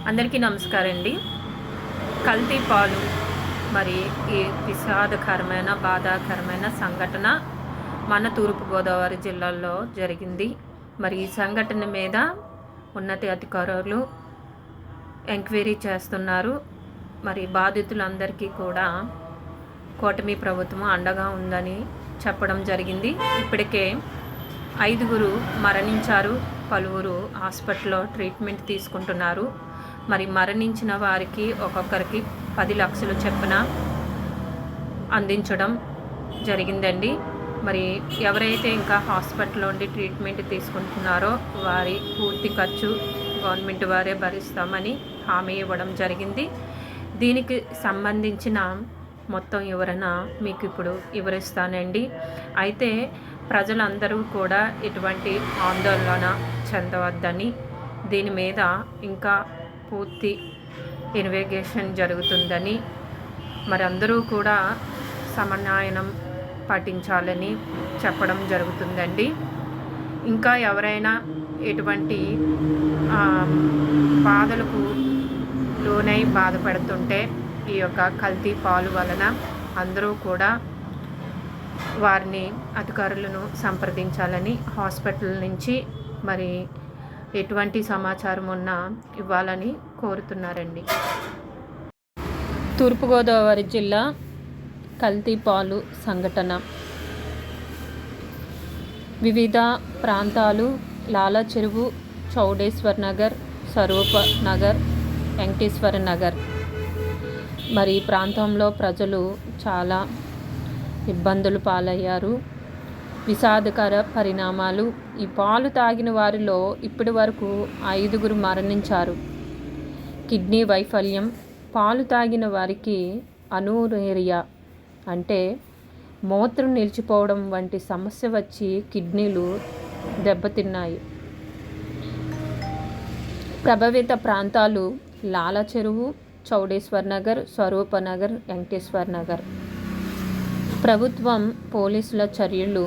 అందరికీ నమస్కారం అండి. కల్తీ పాలు మరి ఈ విషాదకరమైన బాధాకరమైన సంఘటన మన తూర్పుగోదావరి జిల్లాలో జరిగింది. మరి ఈ సంఘటన మీద ఉన్నత అధికారులు ఎంక్వైరీ చేస్తున్నారు. మరి బాధితులందరికీ కూడా కూటమి ప్రభుత్వం అండగా ఉందని చెప్పడం జరిగింది. ఇప్పటికే 5 మరణించారు, పలువురు హాస్పిటల్లో ట్రీట్మెంట్ తీసుకుంటున్నారు. మరి మరణించిన వారికి ఒక్కొక్కరికి 10 లక్షలు చొప్పున అందించడం జరిగిందండి. మరి ఎవరైతే ఇంకా హాస్పిటల్లో ఉండి ట్రీట్మెంట్ తీసుకుంటున్నారో వారి పూర్తి ఖర్చు గవర్నమెంట్ వారే భరిస్తామని హామీ ఇవ్వడం జరిగింది. దీనికి సంబంధించిన మొత్తం వివరణ మీకు ఇప్పుడు వివరిస్తానండి. అయితే ప్రజలందరూ కూడా ఎటువంటి ఆందోళన చెందవద్దని, దీని మీద ఇంకా పూర్తి ఇన్వెస్టిగేషన్ జరుగుతుందని, మరి అందరూ కూడా సమన్వయం పాటించాలని చెప్పడం జరుగుతుందండి. ఇంకా ఎవరైనా ఎటువంటి బాధలకు లోనై బాధపడుతుంటే ఈ యొక్క కల్తీ పాలు వలన అందరూ కూడా వారిని అధికారులను సంప్రదించాలని హాస్పిటల్ నుంచి మరి ఎటువంటి సమాచారం ఉన్నా ఇవ్వాలని కోరుతున్నారండి. తూర్పుగోదావరి జిల్లా కల్తీ పాలు సంఘటన వివిధ ప్రాంతాలు లాలా చెరువు, చౌడేశ్వర్ నగర్, స్వరూప నగర్, వెంకటేశ్వర నగర్ మరి ఈ ప్రాంతంలో ప్రజలు చాలా ఇబ్బందులు పాలయ్యారు. విషాదకర పరిణామాలు. ఈ పాలు తాగిన వారిలో ఇప్పటి వరకు 5 మరణించారు. కిడ్నీ వైఫల్యం. పాలు తాగిన వారికి అనూరేరియా అంటే మూత్రం నిలిచిపోవడం వంటి సమస్య వచ్చి కిడ్నీలు దెబ్బతిన్నాయి. ప్రభావిత ప్రాంతాలు లాలా చెరువు, చౌడేశ్వర్ నగర్, స్వరూప నగర్, వెంకటేశ్వర్ నగర్. ప్రభుత్వం పోలీసుల చర్యలు.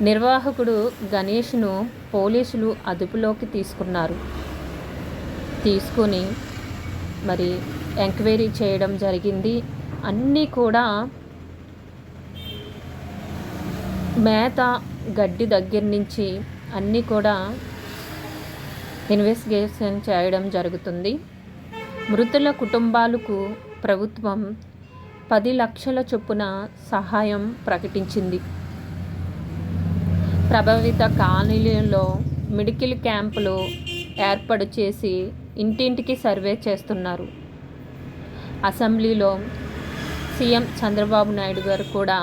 నిర్వాహకుడు గణేష్ను పోలీసులు అదుపులోకి తీసుకుని మరి ఎంక్వైరీ చేయడం జరిగింది. అన్నీ కూడా మేత గడ్డి దగ్గర నుంచి అన్నీ కూడా ఇన్వెస్టిగేషన్ చేయడం జరుగుతుంది. మృతుల కుటుంబాలకు ప్రభుత్వం 10 లక్షల చొప్పున సహాయం ప్రకటించింది. ప్రభావిత కాలనీలలో మెడికల్ క్యాంపులు ఏర్పాటు చేసి ఇంటింటికి సర్వే చేస్తున్నారు. అసెంబ్లీలో సీఎం చంద్రబాబు నాయుడు గారు కూడా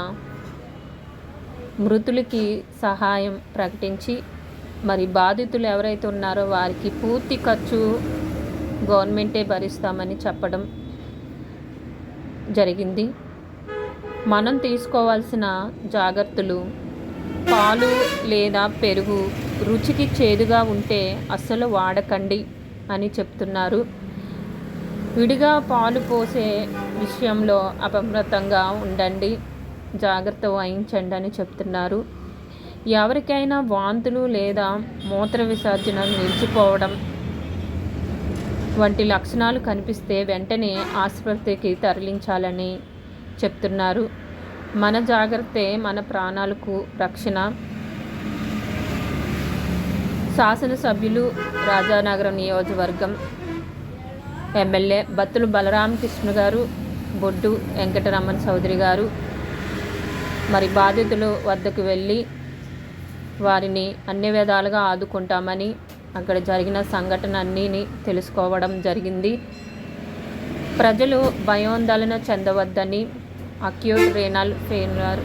మృతులకి సహాయం ప్రకటించి మరి బాధితులు ఎవరైతే ఉన్నారో వారికి పూర్తి ఖర్చు గవర్నమెంటే భరిస్తామని చెప్పడం జరిగింది. మనం తీసుకోవాల్సిన జాగ్రత్తలు. పాలు లేదా పెరుగు రుచికి చేదుగా ఉంటే అస్సలు వాడకండి అని చెప్తున్నారు. విడిగా పాలు పోసే విషయంలో అప్రమత్తంగా ఉండండి, జాగ్రత్త వహించండి అని చెప్తున్నారు. ఎవరికైనా వాంతులు లేదా మూత్ర విసర్జన నిలిచిపోవడం వంటి లక్షణాలు కనిపిస్తే వెంటనే ఆసుపత్రికి తరలించాలని చెప్తున్నారు. మన జాగ్రత్తే మన ప్రాణాలకు రక్షణ. శాసనసభ్యులు రాజానగరం నియోజకవర్గం ఎమ్మెల్యే బత్తుల బలరామకృష్ణ గారు, బొడ్డు వెంకటరమణ చౌదరి గారు మరి బాధితుల వద్దకు వెళ్ళి వారిని అన్ని విధాలుగా ఆదుకుంటామని అక్కడ జరిగిన సంఘటన అన్నీని తెలుసుకోవడం జరిగింది. ప్రజలు భయాందోళన చెందవద్దని అక్యూట్ రేనల్ ఫెయిల్యూర్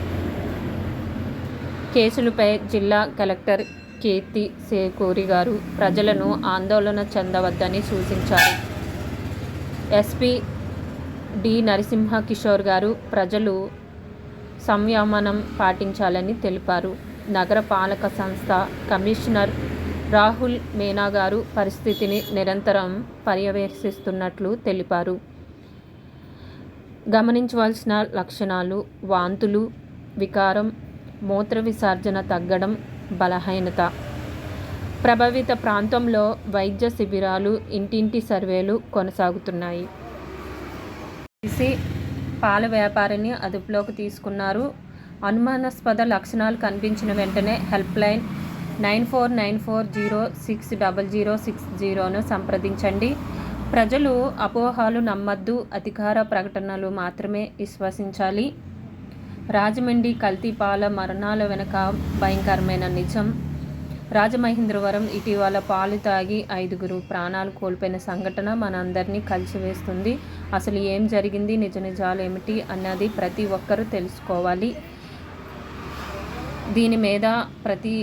కేసులపై జిల్లా కలెక్టర్ కీర్తి సేకూరి గారు ప్రజలను ఆందోళన చెందవద్దని సూచించారు. ఎస్పీ డి నరసింహ కిషోర్ గారు ప్రజలు సంయమనం పాటించాలని తెలిపారు. నగర పాలక సంస్థ కమిషనర్ రాహుల్ మీనా గారు పరిస్థితిని నిరంతరం పర్యవేక్షిస్తున్నట్లు తెలిపారు. గమనించవలసిన లక్షణాలు: వాంతులు, వికారం, మూత్ర విసర్జన తగ్గడం, బలహీనత. ప్రభావిత ప్రాంతంలో వైద్య శిబిరాలు, ఇంటింటి సర్వేలు కొనసాగుతున్నాయి. పాల వ్యాపారిని అదుపులోకి తీసుకున్నారు. అనుమానాస్పద లక్షణాలు కనిపించిన వెంటనే హెల్ప్ లైన్ 9494060060ను సంప్రదించండి. ప్రజలు అపోహలు నమ్మద్దు, అధికార ప్రకటనలు మాత్రమే విశ్వసించాలి. రాజమండ్రి కల్తీ పాల మరణాల వెనుక భయంకరమైన నిజం. రాజమహేంద్రవరం ఇటీవల పాలు తాగి 5గురు ప్రాణాలు కోల్పోయిన సంఘటన మనందరినీ కలిసివేస్తుంది. అసలు ఏం జరిగింది, నిజాలు ఏమిటి అన్నది ప్రతి ఒక్కరూ తెలుసుకోవాలి. దీని మీద ప్రతి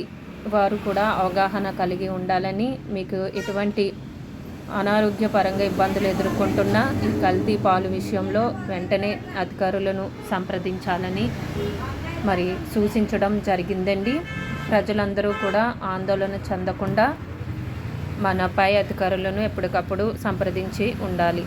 వారు కూడా అవగాహన కలిగి ఉండాలని, మీకు ఎటువంటి అనారోగ్యపరంగా ఇబ్బందులు ఎదుర్కొంటున్న ఈ కల్తీ పాలు విషయంలో వెంటనే అధికారులను సంప్రదించాలని మరి సూచించడం జరిగిందండి. ప్రజలందరూ కూడా ఆందోళన చెందకుండా మన పై అధికారులను ఎప్పటికప్పుడు సంప్రదించి ఉండాలి.